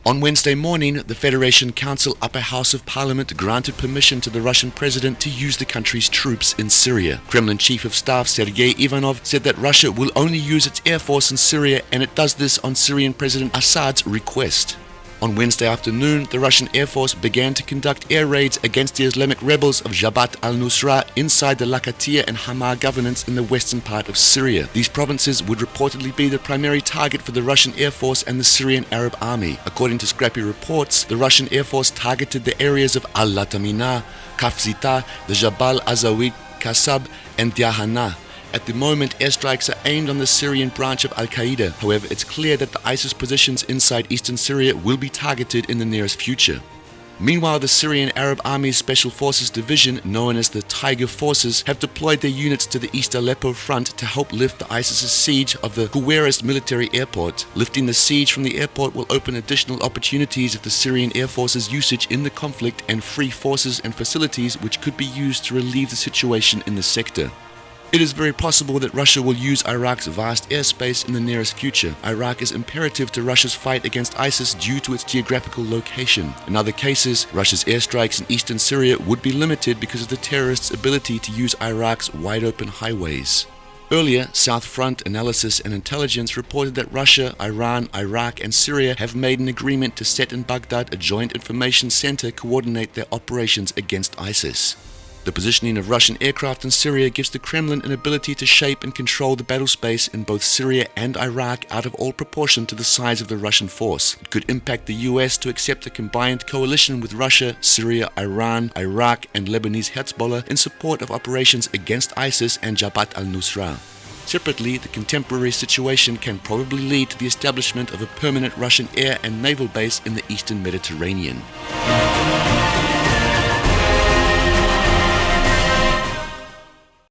On Wednesday morning, the Federation Council Upper House of Parliament granted permission to the Russian president to use the country's troops in Syria. Kremlin Chief of Staff Sergei Ivanov said that Russia will only use its air force in Syria, and it does this on Syrian President Assad's request. On Wednesday afternoon, the Russian Air Force began to conduct air raids against the Islamic rebels of Jabhat al-Nusra inside the Latakia and Hama governorates in the western part of Syria. These provinces would reportedly be the primary target for the Russian Air Force and the Syrian Arab Army. According to scrappy reports, the Russian Air Force targeted the areas of Al-Latamina, Kafzita, the Jabal Azawi, Kasab, and Diahana. At the moment, airstrikes are aimed on the Syrian branch of Al-Qaeda. However, it's clear that the ISIS positions inside eastern Syria will be targeted in the nearest future. Meanwhile, the Syrian Arab Army's Special Forces Division, known as the Tiger Forces, have deployed their units to the East Aleppo front to help lift the ISIS's siege of the Huweiras military airport. Lifting the siege from the airport will open additional opportunities of the Syrian Air Force's usage in the conflict and free forces and facilities which could be used to relieve the situation in the sector. It is very possible that Russia will use Iraq's vast airspace in the nearest future. Iraq is imperative to Russia's fight against ISIS due to its geographical location. In other cases, Russia's airstrikes in eastern Syria would be limited because of the terrorists' ability to use Iraq's wide-open highways. Earlier, South Front Analysis and Intelligence reported that Russia, Iran, Iraq, and Syria have made an agreement to set in Baghdad a joint information center to coordinate their operations against ISIS. The positioning of Russian aircraft in Syria gives the Kremlin an ability to shape and control the battle space in both Syria and Iraq out of all proportion to the size of the Russian force. It could impact the US to accept a combined coalition with Russia, Syria, Iran, Iraq, and Lebanese Hezbollah in support of operations against ISIS and Jabhat al-Nusra. Separately, the contemporary situation can probably lead to the establishment of a permanent Russian air and naval base in the eastern Mediterranean.